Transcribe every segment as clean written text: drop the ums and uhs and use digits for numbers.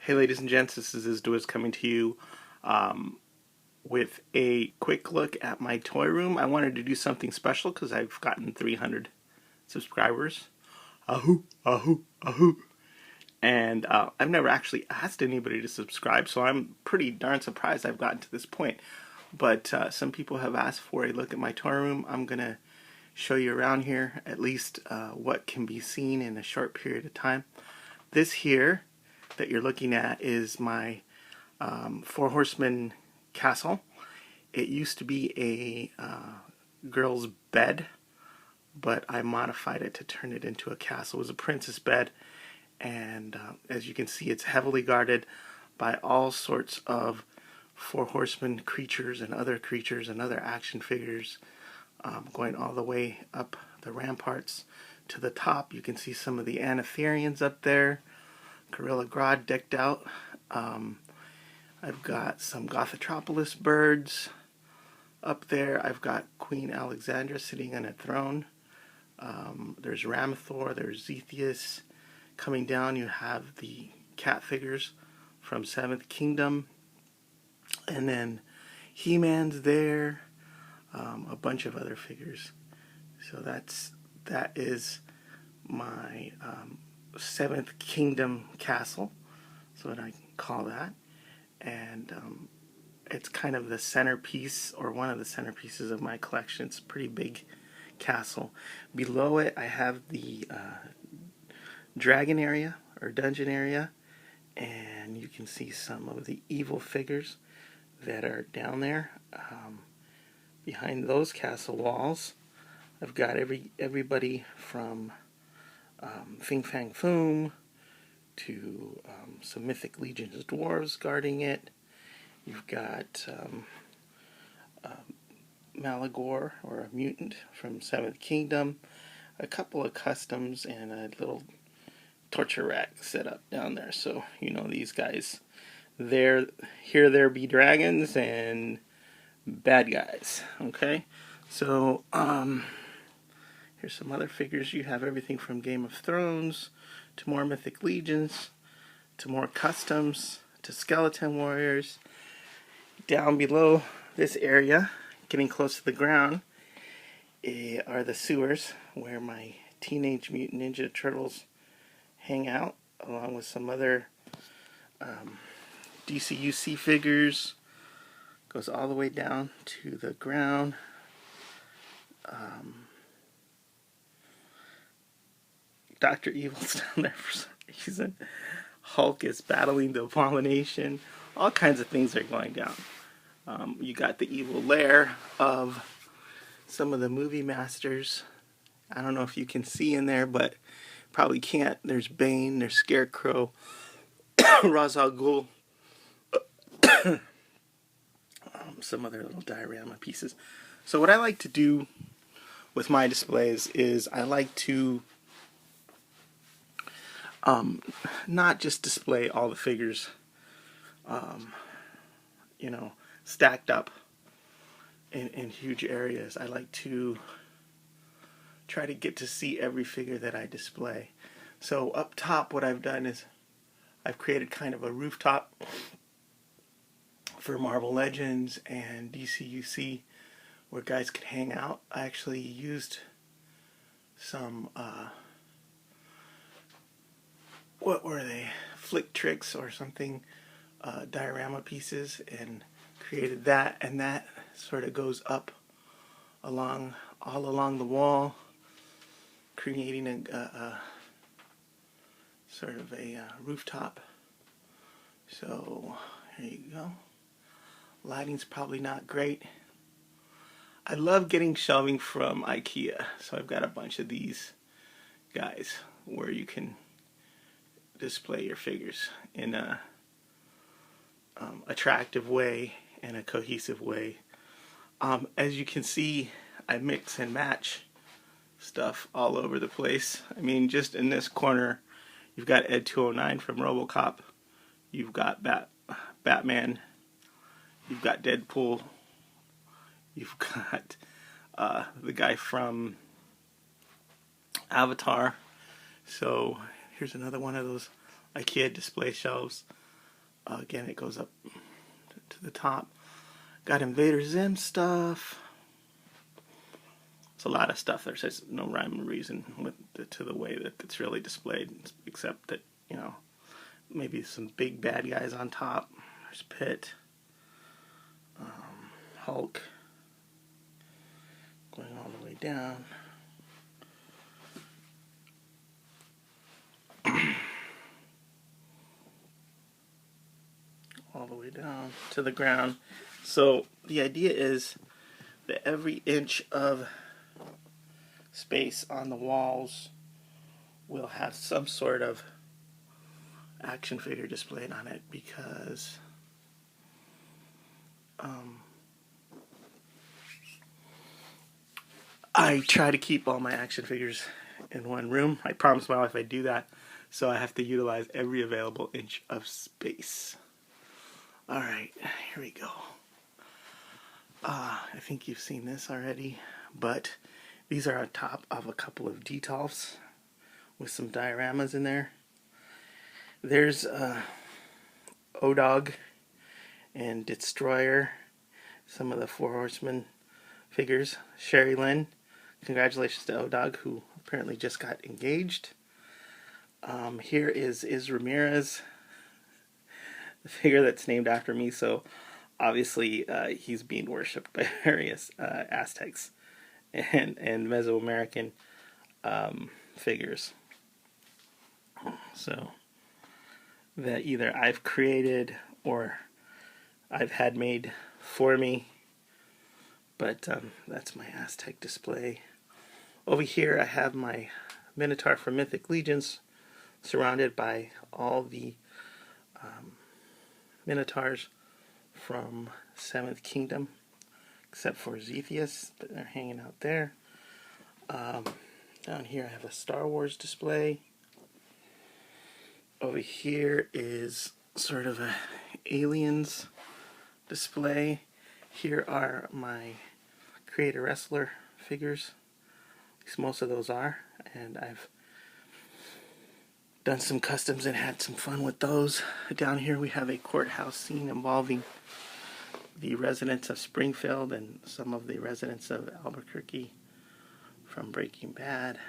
Hey, ladies and gents, this is Isdois coming to you um, with a quick look at my toy room. I wanted to do something special because I've gotten 300 subscribers. Ahoo, ahoo, ahoo. And I've never actually asked anybody to subscribe, so I'm pretty darn surprised I've gotten to this point. But some people have asked for a look at my toy room. I'm going to show you around here at least what can be seen in a short period of time. This here that you're looking at is my Four Horsemen castle. It used to be a girl's bed, but I modified it to turn it into a castle. It was a princess bed, and as you can see, it's heavily guarded by all sorts of Four Horsemen creatures and other action figures, going all the way up the ramparts to the top. You can see some of the Anatherians up there. Gorilla Grodd decked out. I've got some Gothotropolis birds up there. I've got Queen Alexandra sitting on a throne. There's Ramathor, there's Zethius. Coming down, you have the cat figures from Seventh Kingdom. And then He-Man's there. A bunch of other figures. So that is my Seventh Kingdom castle. That's what I call that. And it's kind of the centerpiece, or one of the centerpieces of my collection. It's a pretty big castle. Below it, I have the dragon area, or dungeon area, and you can see some of the evil figures that are down there. Behind those castle walls, I've got everybody from Fin Fang Foom to some Mythic Legions dwarves guarding it. You've got Malagor, or a mutant from Seventh Kingdom, a couple of customs, and a little torture rack set up down there. So, you know, these guys, here there be dragons and bad guys. Okay? So, here's some other figures. You have everything from Game of Thrones to more Mythic Legions to more customs to skeleton warriors. Down below this area, getting close to the ground, are the sewers where my Teenage Mutant Ninja Turtles hang out, along with some other DCUC figures. Goes all the way down to the ground. Dr. Evil's down there for some reason. Hulk is battling the Abomination. All kinds of things are going down. You got the evil lair of some of the movie masters. I don't know if you can see in there, but probably can't. There's Bane, there's Scarecrow, Ra's al Ghul, some other little diorama pieces. So what I like to do with my displays is I like to not just display all the figures, stacked up in huge areas. I like to try to get to see every figure that I display. So up top, what I've done is I've created kind of a rooftop for Marvel Legends and DCUC where guys could hang out. I actually used some what were they? Flick Tricks or something, diorama pieces, and created that, and that sort of goes up all along the wall, creating a sort of a rooftop. So here you go. Lighting's probably not great. I love getting shelving from IKEA, so I've got a bunch of these guys where you can display your figures in a attractive way and a cohesive way. As you can see, I mix and match stuff all over the place. I mean, just in this corner, you've got Ed 209 from RoboCop. You've got Batman. You've got Deadpool. You've got the guy from Avatar. So here's another one of those IKEA display shelves. Again, it goes up to the top. Got Invader Zim stuff. It's a lot of stuff. There's just no rhyme or reason to the way that it's really displayed, except that, you know, maybe some big bad guys on top. There's Pitt, Hulk, going all the way down. All the way down to the ground. So the idea is that every inch of space on the walls will have some sort of action figure displayed on it, because I try to keep all my action figures in one room. I promise my wife I'd do that, so I have to utilize every available inch of space. Alright, here we go. I think you've seen this already, but these are on top of a couple of Detolfs with some dioramas in there. There's O-Dog and Destroyer, some of the Four Horsemen figures. Sherry Lynn, congratulations to O-Dog, who apparently just got engaged. Here is Ramirez, the figure that's named after me, so obviously he's being worshipped by various Aztecs and Mesoamerican figures. So that either I've created or I've had made for me. But that's my Aztec display. Over here I have my Minotaur from Mythic Legions, surrounded by all the Minotaurs from 7th Kingdom, except for Zethius, but they're hanging out there. Down here I have a Star Wars display. Over here is sort of a Aliens display. Here are my Creator Wrestler figures. At least most of those are, and I've done some customs and had some fun with those. Down here we have a courthouse scene involving the residents of Springfield and some of the residents of Albuquerque from Breaking Bad.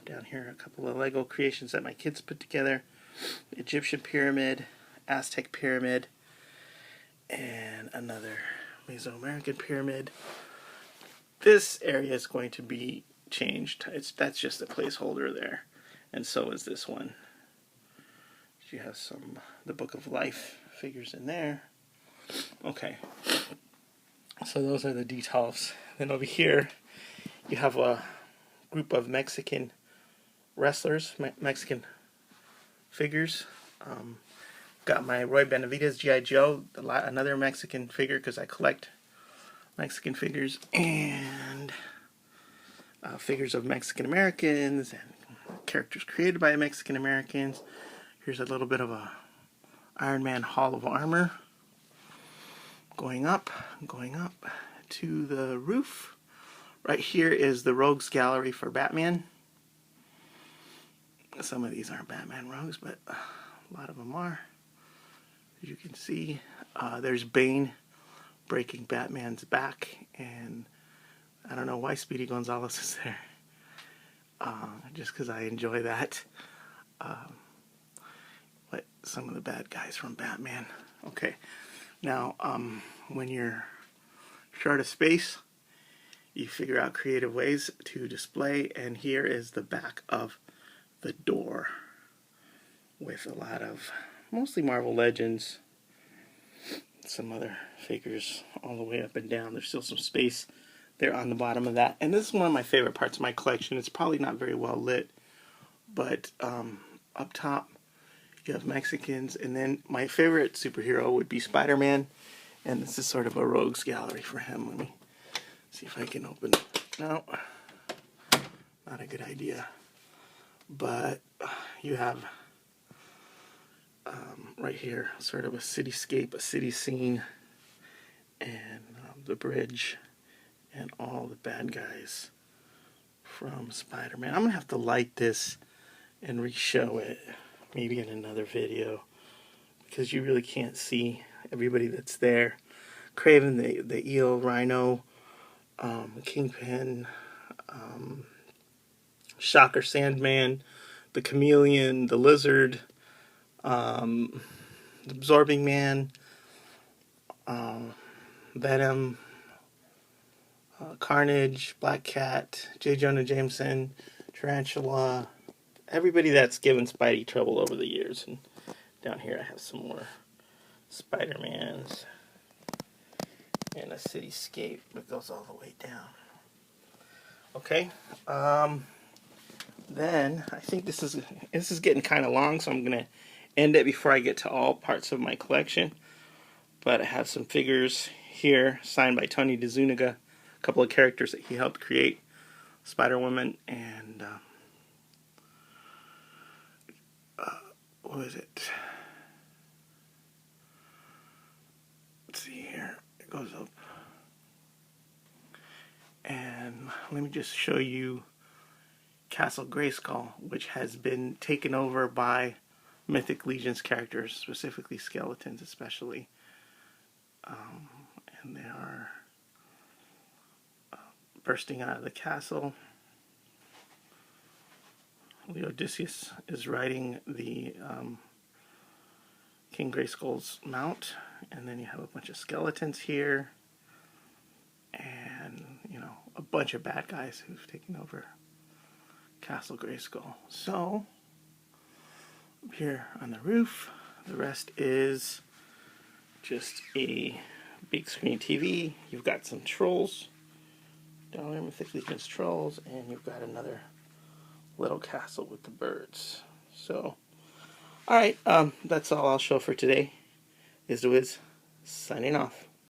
Down here a couple of Lego creations that my kids put together. Egyptian pyramid, Aztec pyramid, and another Mesoamerican pyramid. This area is going to be changed. That's just a placeholder there, and so is this one. You have the Book of Life figures in there. Okay, so those are the Detolfs. Then over here you have a group of Mexican wrestlers, Mexican figures. Got my Roy Benavidez G.I. Joe, another Mexican figure because I collect Mexican figures, and figures of Mexican Americans and characters created by Mexican Americans. Here's a little bit of a Iron Man Hall of Armor. Going up to the roof. Right here is the Rogues Gallery for Batman. Some of these aren't Batman rogues, but a lot of them are. As you can see, there's Bane breaking Batman's back, and I don't know why Speedy Gonzalez is there. Just because I enjoy that. But some of the bad guys from Batman. Okay, now when you're short of space, you figure out creative ways to display, and here is the back of the door with a lot of mostly Marvel Legends, some other figures all the way up and down. There's still some space there on the bottom of that, and this is one of my favorite parts of my collection. It's probably not very well lit, but up top you have Mexicans, and then my favorite superhero would be Spider-Man, and this is sort of a rogues gallery for him. Let me see if I can open it. No, not a good idea. But you have right here sort of a cityscape, a city scene, and the bridge, and all the bad guys from Spider-Man. I'm going to have to light this and re-show it, maybe in another video, because you really can't see everybody that's there. Craven, the eel, Rhino, Kingpin, Shocker, Sandman, the Chameleon, the Lizard, the Absorbing Man, Venom, Carnage, Black Cat, J. Jonah Jameson, Tarantula, everybody that's given Spidey trouble over the years. And down here I have some more Spider-Mans and a cityscape that goes all the way down. Okay, then I think this is getting kind of long, so I'm gonna end it before I get to all parts of my collection. But I have some figures here signed by Tony DeZuniga, a couple of characters that he helped create, Spider-Woman and what is it? Let's see here. It goes up. And let me just show you Castle Grayskull, which has been taken over by Mythic Legion's characters, specifically skeletons especially. And they are bursting out of the castle. Odysseus is riding the King Grayskull's mount, and then you have a bunch of skeletons here, and a bunch of bad guys who've taken over Castle Grayskull. So up here on the roof, the rest is just a big screen TV. You've got some trolls down there, Mythic Legion's trolls, and you've got another little castle with the birds. So, alright, that's all I'll show for today. Is the Wiz signing off.